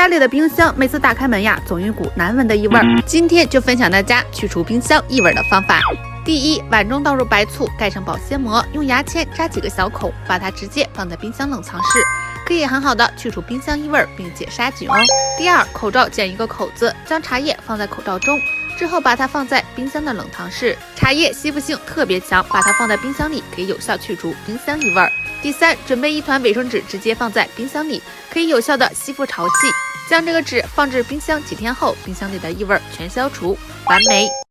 家里的冰箱每次打开门呀，总有一股难闻的异味。今天就分享大家去除冰箱异味的方法。第一，碗中倒入白醋，盖上保鲜膜，用牙签扎几个小孔，把它直接放在冰箱冷藏室，可以很好的去除冰箱异味，并且杀菌哦。第二，口罩剪一个口子，将茶叶放在口罩中，之后把它放在冰箱的冷藏室。茶叶吸附性特别强，把它放在冰箱里可以有效去除冰箱异味。第三，准备一团卫生纸，直接放在冰箱里，可以有效的吸附潮气。将这个纸放置冰箱几天后，冰箱里的异味全消除，完美。